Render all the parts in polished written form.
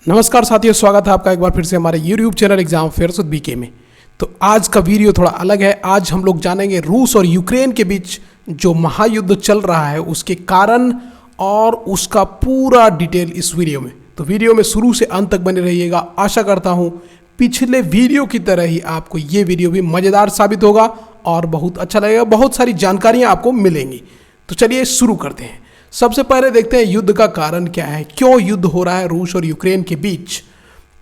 नमस्कार साथियों, स्वागत है आपका एक बार फिर से हमारे YouTube channel exam fairs with BK में। तो आज का वीडियो थोड़ा अलग है। आज हम लोग जानेंगे रूस और यूक्रेन के बीच जो महायुद्ध चल रहा है उसके कारण और उसका पूरा डिटेल इस वीडियो में। तो वीडियो में शुरू से अंत तक बने रहिएगा। आशा करता हूँ पिछले वीडियो की तरह ही आपको ये वीडियो भी मज़ेदार साबित होगा और बहुत अच्छा लगेगा, बहुत सारी जानकारियाँ आपको मिलेंगी। तो चलिए शुरू करते हैं। सबसे पहले देखते हैं युद्ध का कारण क्या है, क्यों युद्ध हो रहा है रूस और यूक्रेन के बीच।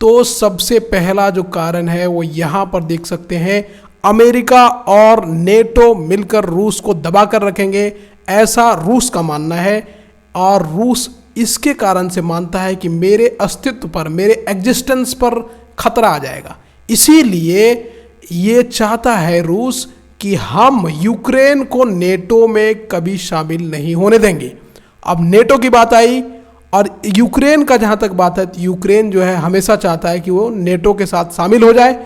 तो सबसे पहला जो कारण है वो यहाँ पर देख सकते हैं, अमेरिका और नेटो मिलकर रूस को दबा कर रखेंगे, ऐसा रूस का मानना है। और रूस इसके कारण से मानता है कि मेरे अस्तित्व पर, मेरे एग्जिस्टेंस पर खतरा आ जाएगा। इसीलिए ये चाहता है रूस कि हम यूक्रेन को नेटो में कभी शामिल नहीं होने देंगे। अब नेटो की बात आई और यूक्रेन का जहाँ तक बात है, यूक्रेन जो है हमेशा चाहता है कि वो नेटो के साथ शामिल हो जाए,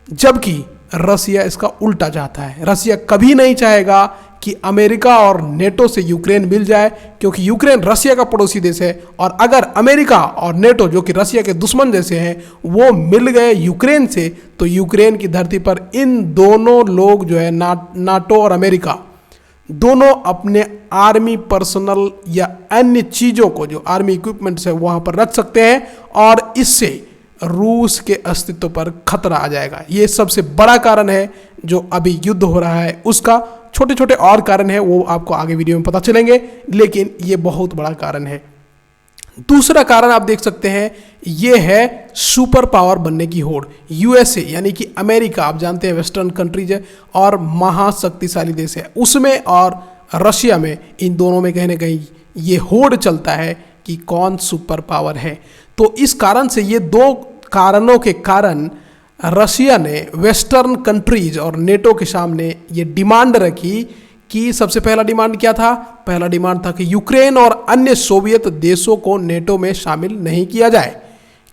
जबकि रसिया इसका उल्टा चाहता है। रसिया कभी नहीं चाहेगा कि अमेरिका और नेटो से यूक्रेन मिल जाए, क्योंकि यूक्रेन रसिया का पड़ोसी देश है। और अगर अमेरिका और नेटो, जो कि रसिया के दुश्मन जैसे हैं, वो मिल गए यूक्रेन से, तो यूक्रेन की धरती पर इन दोनों लोग जो है नाटो और अमेरिका दोनों अपने आर्मी पर्सनल या अन्य चीज़ों को, जो आर्मी इक्विपमेंट्स है, वहाँ पर रख सकते हैं और इससे रूस के अस्तित्व पर खतरा आ जाएगा। ये सबसे बड़ा कारण है जो अभी युद्ध हो रहा है उसका। छोटे छोटे और कारण हैं, वो आपको आगे वीडियो में पता चलेंगे, लेकिन ये बहुत बड़ा कारण है। दूसरा कारण आप देख सकते हैं, ये है सुपर पावर बनने की होड़। यूएसए यानी कि अमेरिका, आप जानते हैं वेस्टर्न कंट्रीज है और महाशक्तिशाली देश है, उसमें और रशिया में, इन दोनों में कहीं ना कहीं ये होड़ चलता है कि कौन सुपर पावर है। तो इस कारण से, ये दो कारणों के कारण रशिया ने वेस्टर्न कंट्रीज और नेटो के सामने ये डिमांड रखी कि सबसे पहला डिमांड क्या था? पहला डिमांड था कि यूक्रेन और अन्य सोवियत देशों को नेटो में शामिल नहीं किया जाए,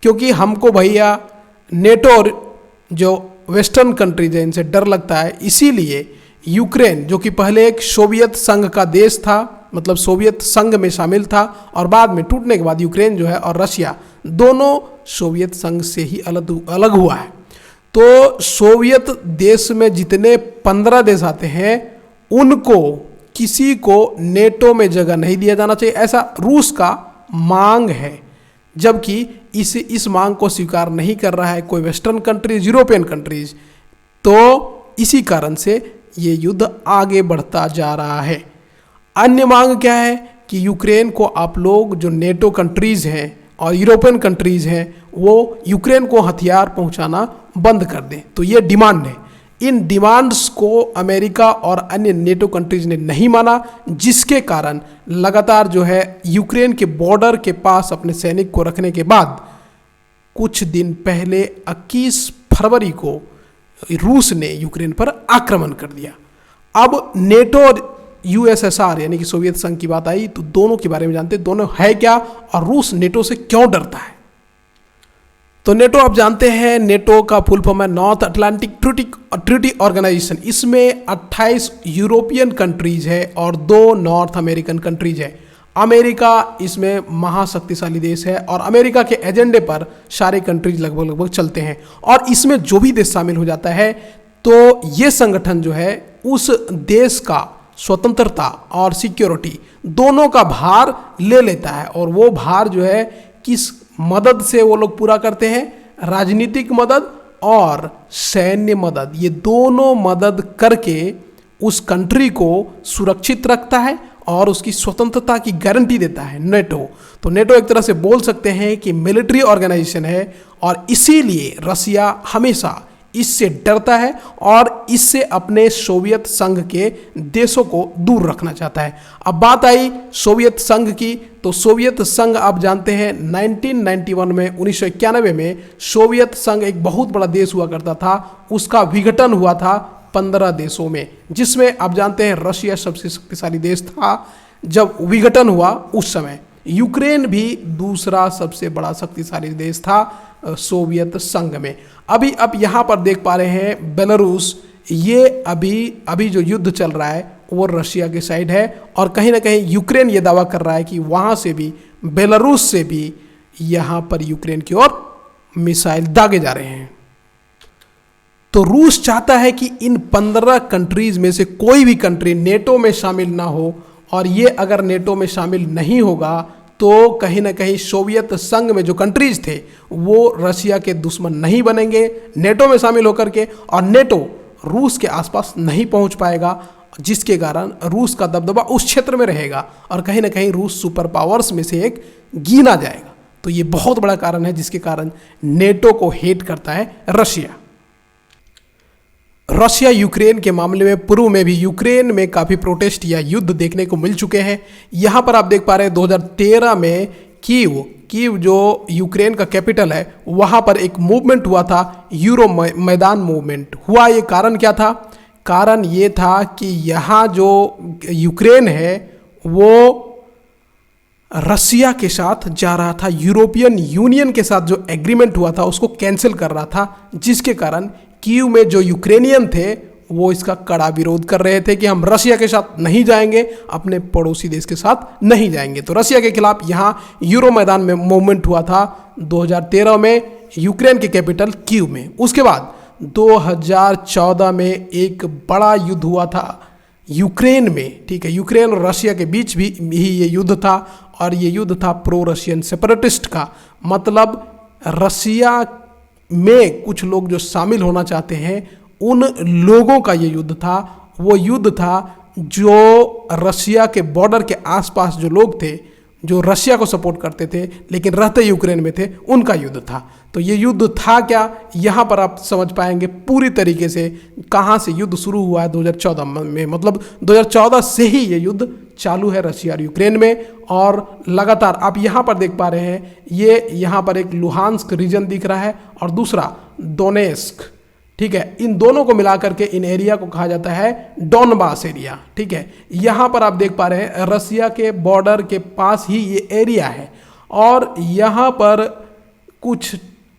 क्योंकि हमको भैया नेटो और जो वेस्टर्न कंट्रीज है इनसे डर लगता है। इसीलिए यूक्रेन, जो कि पहले एक सोवियत संघ का देश था, मतलब सोवियत संघ में शामिल था, और बाद में टूटने के बाद यूक्रेन जो है और रशिया दोनों सोवियत संघ से ही अलग हुआ है। तो सोवियत देश में जितने 15 देश आते हैं, उनको किसी को नेटो में जगह नहीं दिया जाना चाहिए, ऐसा रूस का मांग है। जबकि इस मांग को स्वीकार नहीं कर रहा है कोई वेस्टर्न कंट्रीज, यूरोपियन कंट्रीज। तो इसी कारण से ये युद्ध आगे बढ़ता जा रहा है। अन्य मांग क्या है कि यूक्रेन को आप लोग, जो नेटो कंट्रीज हैं और यूरोपियन कंट्रीज हैं, वो यूक्रेन को हथियार पहुंचाना बंद कर दें। तो ये डिमांड है। इन डिमांड्स को अमेरिका और अन्य नेटो कंट्रीज ने नहीं माना, जिसके कारण लगातार जो है यूक्रेन के बॉर्डर के पास अपने सैनिक को रखने के बाद कुछ दिन पहले 21 फरवरी को रूस ने यूक्रेन पर आक्रमण कर दिया। अब नेटो और यूएसएसआर यानी कि सोवियत संघ की बात आई, तो दोनों के बारे में जानते हैं, दोनों है क्या और रूस नेटो से क्यों डरता है। तो नेटो आप जानते हैं, नेटो का फुल फॉर्म है नॉर्थ अटलांटिक ट्रीटी ऑर्गेनाइजेशन। इसमें 28 यूरोपियन कंट्रीज है और 2 नॉर्थ अमेरिकन कंट्रीज है। अमेरिका इसमें महाशक्तिशाली देश है और अमेरिका के एजेंडे पर सारे कंट्रीज लगभग चलते हैं। और इसमें जो भी देश शामिल हो जाता है, तो ये संगठन जो है उस देश का स्वतंत्रता और सिक्योरिटी दोनों का भार ले लेता है। और वो भार जो है किस मदद से वो लोग पूरा करते हैं? राजनीतिक मदद और सैन्य मदद। ये दोनों मदद करके उस कंट्री को सुरक्षित रखता है और उसकी स्वतंत्रता की गारंटी देता है नेटो। तो नेटो एक तरह से बोल सकते हैं कि मिलिट्री ऑर्गेनाइजेशन है, और इसीलिए रसिया हमेशा इससे डरता है और इससे अपने सोवियत संघ के देशों को दूर रखना चाहता है। अब बात आई सोवियत संघ की, तो सोवियत संघ आप जानते हैं 1991 में, 1991 में सोवियत संघ एक बहुत बड़ा देश हुआ करता था। उसका विघटन हुआ था 15 देशों में, जिसमें आप जानते हैं रशिया सबसे शक्तिशाली देश था जब विघटन हुआ उस समय। यूक्रेन भी दूसरा सबसे बड़ा शक्तिशाली देश था सोवियत संघ में। अभी आप यहाँ पर देख पा रहे हैं बेलारूस, ये अभी जो युद्ध चल रहा है वो रशिया के साइड है, और कहीं ना कहीं यूक्रेन ये दावा कर रहा है कि वहाँ से भी, बेलारूस से भी यहाँ पर यूक्रेन की ओर मिसाइल दागे जा रहे हैं। तो रूस चाहता है कि इन 15 कंट्रीज में से कोई भी कंट्री नेटो में शामिल ना हो, और ये अगर नेटो में शामिल नहीं होगा तो कहीं ना कहीं सोवियत संघ में जो कंट्रीज थे वो रशिया के दुश्मन नहीं बनेंगे नेटो में शामिल होकर के, और नेटो रूस के आसपास नहीं पहुंच पाएगा, जिसके कारण रूस का दबदबा उस क्षेत्र में रहेगा और कहीं ना कहीं रूस सुपर पावर्स में से एक गिना जाएगा। तो ये बहुत बड़ा कारण है जिसके कारण नेटो को हेट करता है रशिया। रशिया यूक्रेन के मामले में पूर्व में भी यूक्रेन में काफ़ी प्रोटेस्ट या युद्ध देखने को मिल चुके हैं। यहाँ पर आप देख पा रहे हैं 2013 में कीव जो यूक्रेन का कैपिटल है वहाँ पर एक मूवमेंट हुआ था, यूरो मैदान मूवमेंट हुआ। ये कारण क्या था? कारण ये था कि यहाँ जो यूक्रेन है वो रशिया के साथ जा रहा था, यूरोपियन यूनियन के साथ जो एग्रीमेंट हुआ था उसको कैंसिल कर रहा था, जिसके कारण कीव में जो यूक्रेनियन थे वो इसका कड़ा विरोध कर रहे थे कि हम रशिया के साथ नहीं जाएंगे, अपने पड़ोसी देश के साथ नहीं जाएंगे। तो रशिया के खिलाफ यहाँ यूरो मैदान में मूवमेंट हुआ था 2013 में यूक्रेन के कैपिटल कीव में। उसके बाद 2014 में एक बड़ा युद्ध हुआ था यूक्रेन में, ठीक है, यूक्रेन और रशिया के बीच भी ये युद्ध था, और ये युद्ध था प्रो रशियन सेपरेटिस्ट का। मतलब रशिया में कुछ लोग जो शामिल होना चाहते हैं उन लोगों का ये युद्ध था। वो युद्ध था जो रशिया के बॉर्डर के आसपास जो लोग थे जो रशिया को सपोर्ट करते थे लेकिन रहते यूक्रेन में थे, उनका युद्ध था। तो ये युद्ध था क्या, यहाँ पर आप समझ पाएंगे पूरी तरीके से कहाँ से युद्ध शुरू हुआ है 2014 में। मतलब 2014 से ही ये युद्ध चालू है रशिया और यूक्रेन में, और लगातार आप यहाँ पर देख पा रहे हैं ये यहाँ पर एक लुहांस्क रीजन दिख रहा है और दूसरा डोनेस्क, ठीक है। इन दोनों को मिलाकर के इन एरिया को कहा जाता है डॉनबास एरिया, ठीक है। यहाँ पर आप देख पा रहे हैं रशिया के बॉर्डर के पास ही ये एरिया है, और यहाँ पर कुछ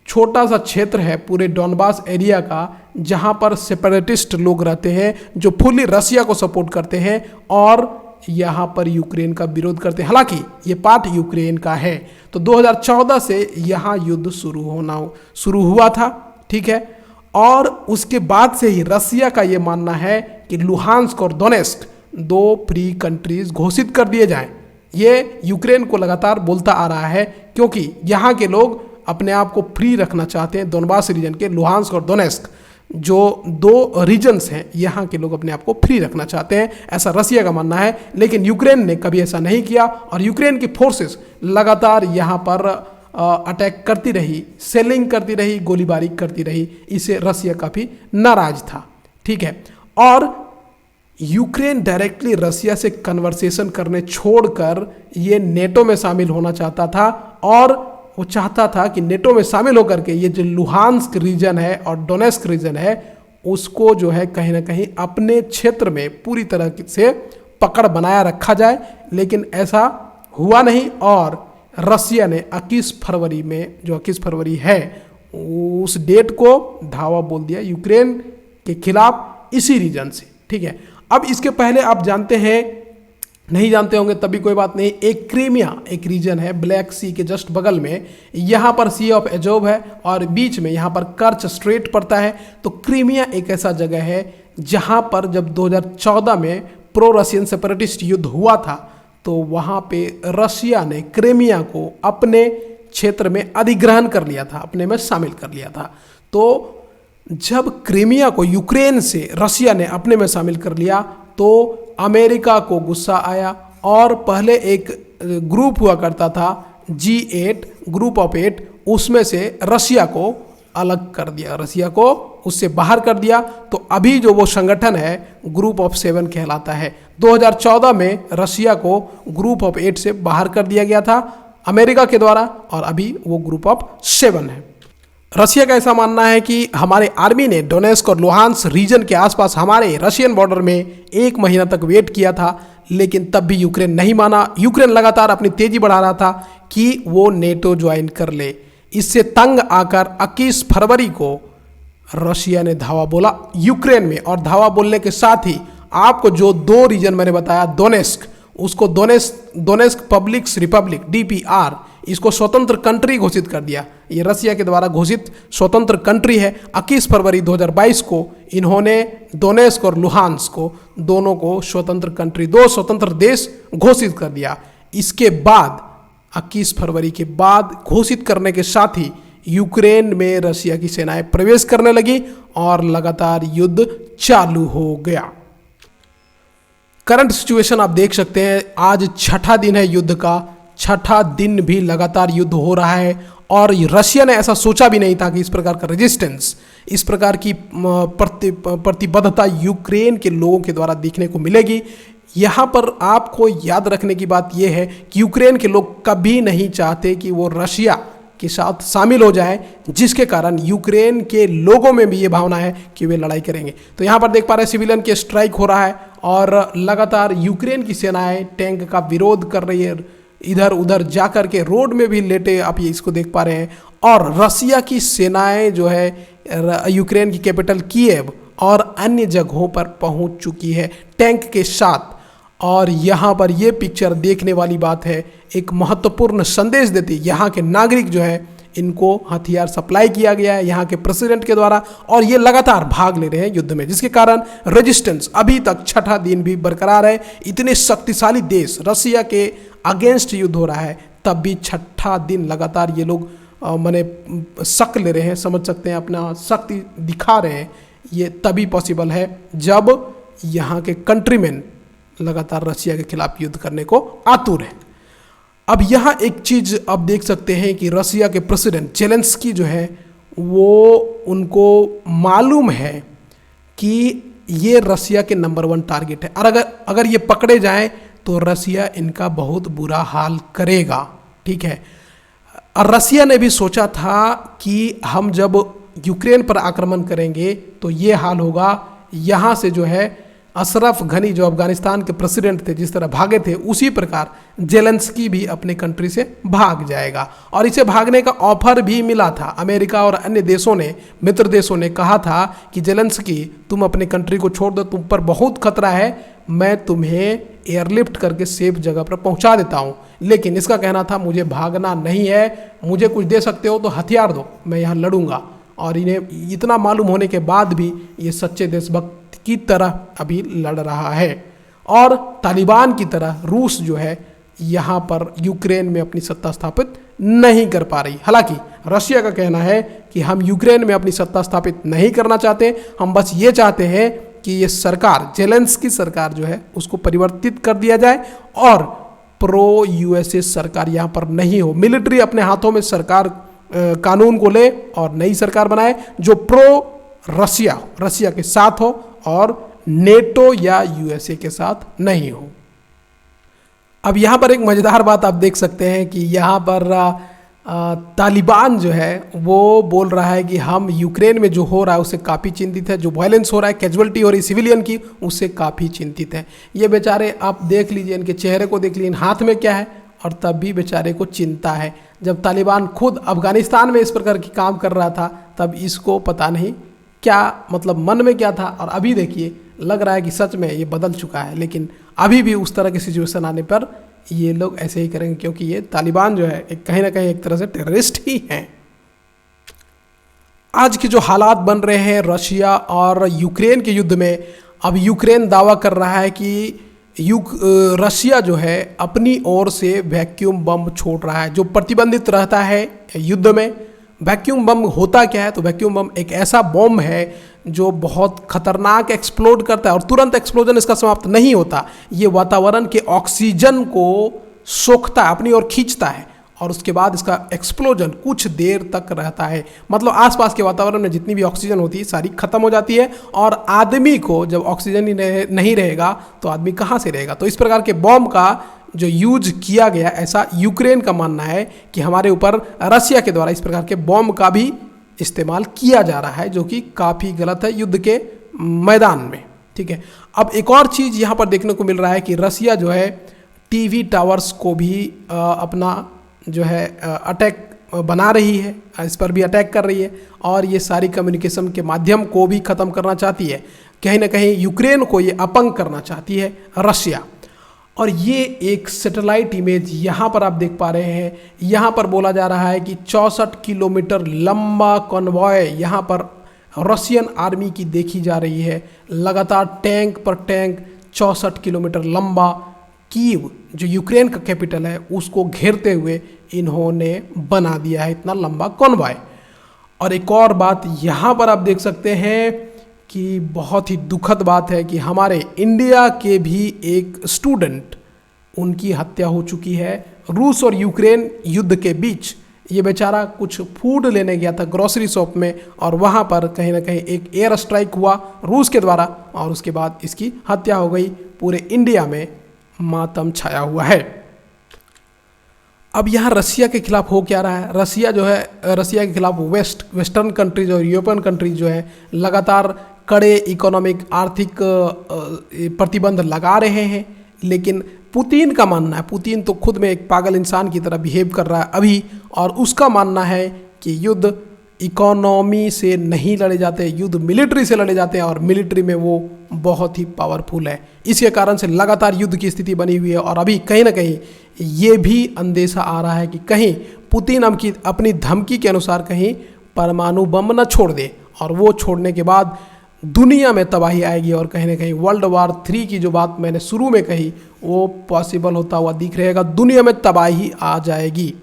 छोटा सा क्षेत्र है पूरे डॉनबास एरिया का जहाँ पर सेपरेटिस्ट लोग रहते हैं जो फुल्ली रशिया को सपोर्ट करते हैं और यहाँ पर यूक्रेन का विरोध करते हैं। हालांकि ये पार्ट यूक्रेन का है। तो 2014 से यहाँ युद्ध शुरू हुआ था, ठीक है। और उसके बाद से ही रशिया का ये मानना है कि लुहांस्क और डोनेस्क 2 फ्री कंट्रीज घोषित कर दिए जाएं। ये यूक्रेन को लगातार बोलता आ रहा है क्योंकि यहाँ के लोग अपने आप को फ्री रखना चाहते हैं। डोनबास रीजन के लुहांस्क और डोनेस्क जो 2 रीजन्स हैं, यहाँ के लोग अपने आप को फ्री रखना चाहते हैं, ऐसा रशिया का मानना है। लेकिन यूक्रेन ने कभी ऐसा नहीं किया और यूक्रेन की फोर्सेस लगातार यहाँ पर अटैक करती रही, सेलिंग करती रही, गोलीबारी करती रही। इससे रशिया काफ़ी नाराज था, ठीक है। और यूक्रेन डायरेक्टली रशिया से कन्वर्सेशन करने छोड़कर ये नेटो में शामिल होना चाहता था, और वो चाहता था कि नेटो में शामिल होकर के ये जो लुहांस्क रीजन है और डोनेस्क रीजन है उसको जो है कहीं ना कहीं अपने क्षेत्र में पूरी तरह से पकड़ बनाया रखा जाए। लेकिन ऐसा हुआ नहीं, और रशिया ने 21 फरवरी में, जो 21 फरवरी है, उस डेट को धावा बोल दिया यूक्रेन के खिलाफ इसी रीजन से, ठीक है। अब इसके पहले आप जानते हैं, नहीं जानते होंगे तभी कोई बात नहीं, एक क्रीमिया एक रीजन है ब्लैक सी के जस्ट बगल में, यहाँ पर सी ऑफ एजोव है और बीच में यहाँ पर कर्च स्ट्रेट पड़ता है। तो क्रीमिया एक ऐसा जगह है जहाँ पर जब 2014 में प्रो रशियन सेपरेटिस्ट युद्ध हुआ था तो वहाँ पे रशिया ने क्रीमिया को अपने क्षेत्र में अधिग्रहण कर लिया था, अपने में शामिल कर लिया था। तो जब क्रीमिया को यूक्रेन से रशिया ने अपने में शामिल कर लिया तो अमेरिका को गुस्सा आया, और पहले एक ग्रुप हुआ करता था G8, ग्रुप ऑफ 8, उसमें से रशिया को अलग कर दिया, रशिया को उससे बाहर कर दिया। तो अभी जो वो संगठन है ग्रुप ऑफ 7 कहलाता है। 2014 में रशिया को ग्रुप ऑफ 8 से बाहर कर दिया गया था अमेरिका के द्वारा, और अभी वो ग्रुप ऑफ 7 है। रशिया का ऐसा मानना है कि हमारे आर्मी ने डोनेस्क और लुहांस्क रीजन के आसपास हमारे रशियन बॉर्डर में 1 महीना तक वेट किया था, लेकिन तब भी यूक्रेन नहीं माना। यूक्रेन लगातार अपनी तेजी बढ़ा रहा था कि वो नेटो ज्वाइन कर ले। इससे तंग आकर 21 फरवरी को रशिया ने धावा बोला यूक्रेन में, और धावा बोलने के साथ ही आपको जो 2 रीजन मैंने बताया डोनेस्क, उसको डोनेस्क पब्लिक रिपब्लिक DPR, इसको स्वतंत्र कंट्री घोषित कर दिया। ये रसिया के द्वारा घोषित स्वतंत्र कंट्री है। 21 फरवरी 2022 को इन्होंने डोनेस्क और लुहान्स्क को दोनों को स्वतंत्र कंट्री, दो स्वतंत्र देश घोषित कर दिया। इसके बाद 21 फरवरी के बाद घोषित करने के साथ ही यूक्रेन में रसिया की सेनाएं प्रवेश करने लगी और लगातार युद्ध चालू हो गया। करंट सिचुएशन आप देख सकते हैं, आज छठा दिन है युद्ध का, छठा दिन भी लगातार युद्ध हो रहा है और रशिया ने ऐसा सोचा भी नहीं था कि इस प्रकार का रेजिस्टेंस, इस प्रकार की प्रतिबद्धता यूक्रेन के लोगों के द्वारा देखने को मिलेगी। यहाँ पर आपको याद रखने की बात यह है कि यूक्रेन के लोग कभी नहीं चाहते कि वो रशिया के साथ शामिल हो जाए, जिसके कारण यूक्रेन के लोगों में भी ये भावना है कि वे लड़ाई करेंगे। तो यहाँ पर देख पा रहे हैं सिविलियन के स्ट्राइक हो रहा है और लगातार यूक्रेन की सेनाएं टैंक का विरोध कर रही है, इधर उधर जा कर के रोड में भी लेटे आप ये इसको देख पा रहे हैं। और रसिया की सेनाएं जो है यूक्रेन की कैपिटल कीव और अन्य जगहों पर पहुंच चुकी है टैंक के साथ। और यहाँ पर ये पिक्चर देखने वाली बात है, एक महत्वपूर्ण संदेश देती है। यहाँ के नागरिक जो है इनको हथियार सप्लाई किया गया है यहाँ के प्रेसिडेंट के द्वारा और ये लगातार भाग ले रहे हैं युद्ध में, जिसके कारण रेजिस्टेंस अभी तक छठा दिन भी बरकरार है। इतने शक्तिशाली देश रसिया के अगेंस्ट युद्ध हो रहा है, तब भी छठा दिन लगातार ये लोग माने शक ले रहे हैं, समझ सकते हैं, अपना शक्ति दिखा रहे हैं। ये तभी पॉसिबल है जब यहाँ के कंट्रीमैन लगातार रशिया के खिलाफ युद्ध करने को आतुर है। अब यहाँ एक चीज़ आप देख सकते हैं कि रसिया के प्रेसिडेंट जेलेंस्की जो है वो उनको मालूम है कि ये रसिया के नंबर 1 टारगेट है और अगर ये पकड़े जाएं तो रसिया इनका बहुत बुरा हाल करेगा। ठीक है, और रसिया ने भी सोचा था कि हम जब यूक्रेन पर आक्रमण करेंगे तो ये हाल होगा। यहाँ से जो है अशरफ गनी जो अफगानिस्तान के प्रेसिडेंट थे जिस तरह भागे थे, उसी प्रकार जेलेंस्की भी अपने कंट्री से भाग जाएगा। और इसे भागने का ऑफर भी मिला था। अमेरिका और अन्य देशों ने, मित्र देशों ने कहा था कि जेलेंस्की तुम अपने कंट्री को छोड़ दो, तुम पर बहुत खतरा है, मैं तुम्हें एयरलिफ्ट करके सेफ जगह पर पहुंचा देता हूं। लेकिन इसका कहना था मुझे भागना नहीं है, मुझे कुछ दे सकते हो तो हथियार दो, मैं यहाँ लड़ूंगा। और इन्हें इतना मालूम होने के बाद भी ये सच्चे देशभक्त की तरह अभी लड़ रहा है और तालिबान की तरह रूस जो है यहाँ पर यूक्रेन में अपनी सत्ता स्थापित नहीं कर पा रही। हालांकि रशिया का कहना है कि हम यूक्रेन में अपनी सत्ता स्थापित नहीं करना चाहते, हम बस ये चाहते हैं कि ये सरकार, जेलेंस्की सरकार जो है उसको परिवर्तित कर दिया जाए और प्रो यूएसए सरकार यहाँ पर नहीं हो। मिलिट्री अपने हाथों में सरकार कानून को ले और नई सरकार बनाए जो प्रो रसिया के साथ हो और नेटो या यूएसए के साथ नहीं हो। अब यहाँ पर एक मज़ेदार बात आप देख सकते हैं कि यहाँ पर तालिबान जो है वो बोल रहा है कि हम यूक्रेन में जो हो रहा है उससे काफ़ी चिंतित है, जो वायलेंस हो रहा है, कैजुअलिटी हो रही सिविलियन की, उससे काफ़ी चिंतित है। ये बेचारे आप देख लीजिए, इनके चेहरे को देख लीजिए, हाथ में क्या है, और तब भी बेचारे को चिंता है। जब तालिबान खुद अफगानिस्तान में इस प्रकार की काम कर रहा था तब इसको पता नहीं क्या मतलब मन में क्या था, और अभी देखिए लग रहा है कि सच में ये बदल चुका है। लेकिन अभी भी उस तरह की सिचुएशन आने पर ये लोग ऐसे ही करेंगे, क्योंकि ये तालिबान जो है कहीं ना कहीं एक तरह से टेररिस्ट ही हैं। आज के जो हालात बन रहे हैं रशिया और यूक्रेन के युद्ध में, अब यूक्रेन दावा कर रहा है कि रशिया जो है अपनी ओर से वैक्यूम बम छोड़ रहा है जो प्रतिबंधित रहता है युद्ध में। वैक्यूम बम होता क्या है? तो वैक्यूम बम एक ऐसा बम है जो बहुत खतरनाक एक्सप्लोड करता है और तुरंत एक्सप्लोजन इसका समाप्त नहीं होता। ये वातावरण के ऑक्सीजन को सोखता है, अपनी ओर खींचता है और उसके बाद इसका एक्सप्लोजन कुछ देर तक रहता है। मतलब आसपास के वातावरण में जितनी भी ऑक्सीजन होती है सारी खत्म हो जाती है और आदमी को जब ऑक्सीजन ही नहीं रहेगा तो आदमी कहाँ से रहेगा। तो इस प्रकार के बम का जो यूज किया गया, ऐसा यूक्रेन का मानना है कि हमारे ऊपर रशिया के द्वारा इस प्रकार के बम का भी इस्तेमाल किया जा रहा है, जो कि काफ़ी गलत है युद्ध के मैदान में। ठीक है, अब एक और चीज़ यहाँ पर देखने को मिल रहा है कि रशिया जो है टीवी टावर्स को भी अपना जो है अटैक बना रही है, इस पर भी अटैक कर रही है और ये सारी कम्युनिकेशन के माध्यम को भी ख़त्म करना चाहती है। कहीं ना कहीं यूक्रेन को ये अपंग करना चाहती है रशिया। और ये एक सैटेलाइट इमेज यहाँ पर आप देख पा रहे हैं। यहाँ पर बोला जा रहा है कि 64 किलोमीटर लंबा कॉन्वॉय यहाँ पर रशियन आर्मी की देखी जा रही है। लगातार टैंक पर टैंक 64 किलोमीटर लंबा कीव जो यूक्रेन का कैपिटल है उसको घेरते हुए इन्होंने बना दिया है इतना लंबा कॉन्वॉय। और एक और बात यहाँ पर आप देख सकते हैं कि बहुत ही दुखद बात है कि हमारे इंडिया के भी एक स्टूडेंट उनकी हत्या हो चुकी है रूस और यूक्रेन युद्ध के बीच। ये बेचारा कुछ फूड लेने गया था ग्रोसरी शॉप में और वहाँ पर कहीं ना कहीं एक एयर स्ट्राइक हुआ रूस के द्वारा और उसके बाद इसकी हत्या हो गई। पूरे इंडिया में मातम छाया हुआ है। अब यहाँ रसिया के खिलाफ हो क्या रहा है? रसिया जो है, रसिया के खिलाफ वेस्टर्न कंट्रीज और यूरोपियन कंट्रीज जो है लगातार कड़े इकोनॉमिक आर्थिक प्रतिबंध लगा रहे हैं। लेकिन पुतिन का मानना है, पुतिन तो खुद में एक पागल इंसान की तरह बिहेव कर रहा है अभी, और उसका मानना है कि युद्ध इकोनॉमी से नहीं लड़े जाते, युद्ध मिलिट्री से लड़े जाते हैं और मिलिट्री में वो बहुत ही पावरफुल है। इसके कारण से लगातार युद्ध की स्थिति बनी हुई है और अभी कहीं ना कहीं ये भी अंदेशा आ रहा है कि कहीं पुतिन अपनी धमकी के अनुसार कहीं परमाणु बम न छोड़ दे और वो छोड़ने के बाद दुनिया में तबाही आएगी और कहीं ना कहीं वर्ल्ड वार 3 की जो बात मैंने शुरू में कही वो पॉसिबल होता हुआ दिख रहेगा। दुनिया में तबाही आ जाएगी।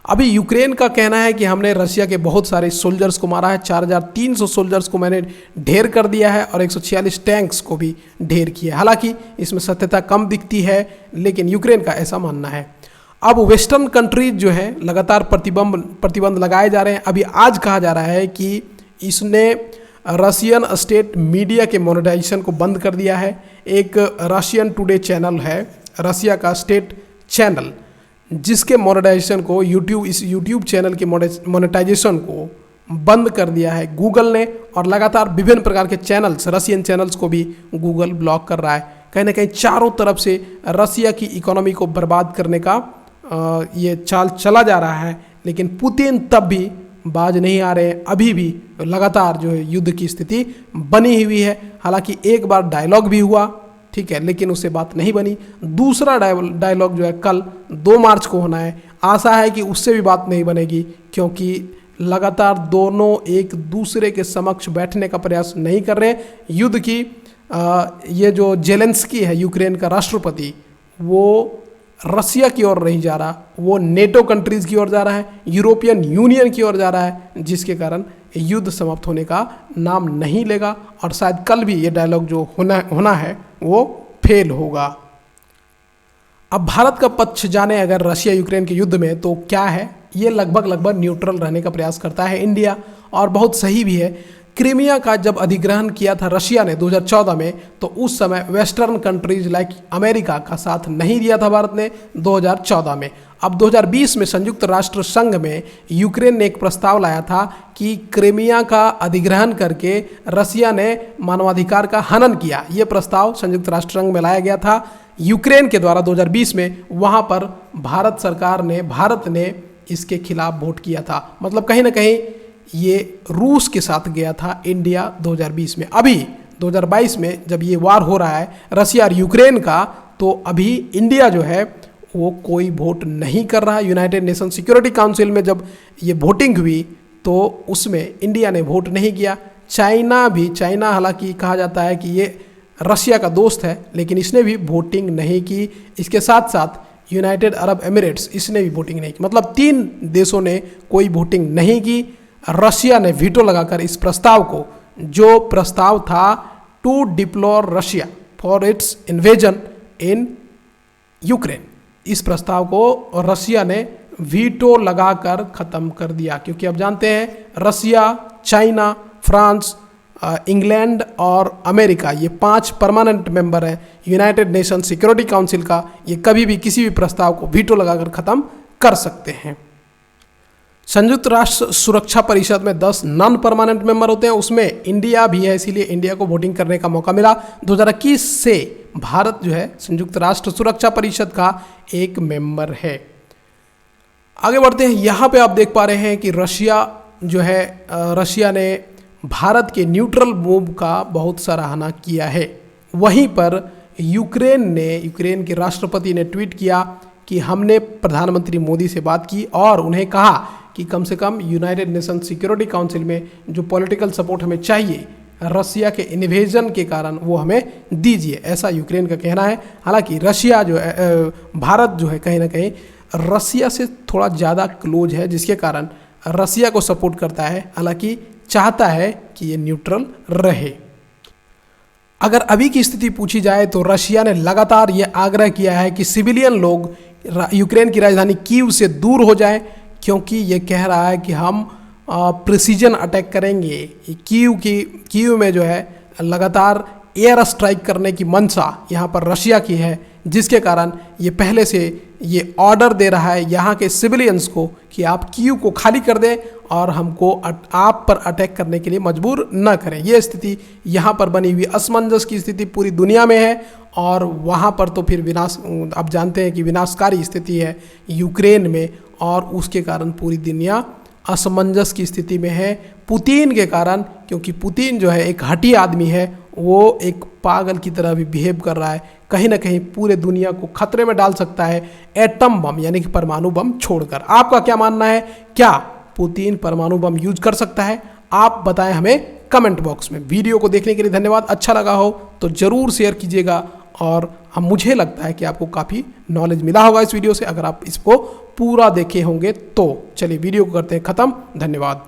अभी यूक्रेन का कहना है कि हमने रशिया के बहुत सारे सोल्जर्स को मारा है, 4300 सोल्जर्स को मैंने ढेर कर दिया है और 146 टैंक्स को भी ढेर किया है। हालांकि इसमें सत्यता कम दिखती है, लेकिन यूक्रेन का ऐसा मानना है। अब वेस्टर्न कंट्रीज जो है लगातार प्रतिबंध लगाए जा रहे हैं। अभी आज कहा जा रहा है कि इसने रशियन स्टेट मीडिया के मोनेटाइजेशन को बंद कर दिया है। एक रशियन टुडे चैनल है, रशिया का स्टेट चैनल, जिसके मोनेटाइजेशन को इस यूट्यूब चैनल के मोनेटाइजेशन को बंद कर दिया है गूगल ने। और लगातार विभिन्न प्रकार के चैनल्स, रशियन चैनल्स को भी गूगल ब्लॉक कर रहा है। कहीं ना कहीं चारों तरफ से रशिया की इकोनॉमी को बर्बाद करने का ये चाल चला जा रहा है। लेकिन पुतिन तब भी बाज नहीं आ रहे हैं, अभी भी लगातार जो है युद्ध की स्थिति बनी हुई है। हालांकि एक बार डायलॉग भी हुआ, ठीक है, लेकिन उससे बात नहीं बनी। दूसरा डायलॉग जो है कल 2 मार्च को होना है। आशा है कि उससे भी बात नहीं बनेगी, क्योंकि लगातार दोनों एक दूसरे के समक्ष बैठने का प्रयास नहीं कर रहे। युद्ध की ये जो जेलेंस्की है यूक्रेन का राष्ट्रपति, वो रसिया की ओर नहीं जा रहा, वो नेटो कंट्रीज़ की ओर जा रहा है, यूरोपियन यूनियन की ओर जा रहा है, जिसके कारण युद्ध समाप्त होने का नाम नहीं लेगा और शायद कल भी ये डायलॉग जो होना है वो फेल होगा। अब भारत का पक्ष जाने अगर रशिया यूक्रेन के युद्ध में, तो क्या है, ये लगभग न्यूट्रल रहने का प्रयास करता है इंडिया, और बहुत सही भी है। क्रीमिया का जब अधिग्रहण किया था रशिया ने 2014 में, तो उस समय वेस्टर्न कंट्रीज लाइक अमेरिका का साथ नहीं दिया था भारत ने 2014 में। अब 2020 में संयुक्त राष्ट्र संघ में यूक्रेन ने एक प्रस्ताव लाया था कि क्रीमिया का अधिग्रहण करके रशिया ने मानवाधिकार का हनन किया। ये प्रस्ताव संयुक्त राष्ट्र संघ में लाया गया था यूक्रेन के द्वारा 2020 में। वहाँ पर भारत ने इसके खिलाफ वोट किया था। मतलब कहीं ना कहीं ये रूस के साथ गया था इंडिया 2020 में। अभी 2022 में जब ये वार हो रहा है रसिया और यूक्रेन का, तो अभी इंडिया जो है वो कोई वोट नहीं कर रहा। यूनाइटेड नेशन सिक्योरिटी काउंसिल में जब ये वोटिंग हुई तो उसमें इंडिया ने वोट नहीं किया। चाइना हालांकि कहा जाता है कि ये रसिया का दोस्त है, लेकिन इसने भी वोटिंग नहीं की। इसके साथ साथ यूनाइटेड अरब एमिरेट्स, इसने भी वोटिंग नहीं की। मतलब 3 देशों ने कोई वोटिंग नहीं की। रशिया ने वीटो लगाकर इस प्रस्ताव को, जो प्रस्ताव था to deplore Russia for its invasion in Ukraine, इस प्रस्ताव को रशिया ने वीटो लगाकर ख़त्म कर दिया। क्योंकि अब जानते हैं रशिया, चाइना, फ्रांस, इंग्लैंड और अमेरिका, ये 5 परमानेंट मेंबर हैं यूनाइटेड नेशन सिक्योरिटी काउंसिल का। ये कभी भी किसी भी प्रस्ताव को वीटो लगाकर ख़त्म कर सकते हैं। संयुक्त राष्ट्र सुरक्षा परिषद में 10 नॉन परमानेंट मेंबर होते हैं, उसमें इंडिया भी है, इसीलिए इंडिया को वोटिंग करने का मौका मिला। 2021 से भारत जो है संयुक्त राष्ट्र सुरक्षा परिषद का एक मेंबर है। आगे बढ़ते हैं। यहाँ पे आप देख पा रहे हैं कि रशिया ने भारत के न्यूट्रल मूव का बहुत सराहना किया है। वहीं पर यूक्रेन के राष्ट्रपति ने ट्वीट किया कि हमने प्रधानमंत्री मोदी से बात की और उन्हें कहा कि कम से कम यूनाइटेड नेशन सिक्योरिटी काउंसिल में जो पॉलिटिकल सपोर्ट हमें चाहिए रसिया के इन्वेजन के कारण वो हमें दीजिए, ऐसा यूक्रेन का कहना है। हालांकि रशिया जो है भारत जो है कहीं ना कहीं रसिया से थोड़ा ज़्यादा क्लोज है, जिसके कारण रसिया को सपोर्ट करता है, हालांकि चाहता है कि ये न्यूट्रल रहे। अगर अभी की स्थिति पूछी जाए तो रशिया ने लगातार ये आग्रह किया है कि सिविलियन लोग यूक्रेन की राजधानी कीव से दूर हो जाएं, क्योंकि ये कह रहा है कि हम प्रिसीजन अटैक करेंगे। कीव में जो है लगातार एयर स्ट्राइक करने की मंशा यहाँ पर रशिया की है, जिसके कारण ये पहले से ये ऑर्डर दे रहा है यहाँ के सिविलियंस को कि आप कीव को खाली कर दें और हमको आप पर अटैक करने के लिए मजबूर न करें। ये स्थिति यहाँ पर बनी हुई असमंजस की स्थिति पूरी दुनिया में है और वहाँ पर तो फिर आप जानते हैं कि विनाशकारी स्थिति है यूक्रेन में और उसके कारण पूरी दुनिया असमंजस की स्थिति में है पुतिन के कारण, क्योंकि पुतिन जो है एक हठी आदमी है, वो एक पागल की तरह भी बिहेव कर रहा है, कहीं ना कहीं पूरे दुनिया को खतरे में डाल सकता है एटम बम यानी कि परमाणु बम छोड़कर। आपका क्या मानना है, क्या पुतिन परमाणु बम यूज कर सकता है? आप बताएं हमें कमेंट बॉक्स में। वीडियो को देखने के लिए धन्यवाद। अच्छा लगा हो तो ज़रूर शेयर कीजिएगा और मुझे लगता है कि आपको काफ़ी नॉलेज मिला होगा इस वीडियो से, अगर आप इसको पूरा देखे होंगे तो। चलिए वीडियो को करते हैं ख़त्म। धन्यवाद।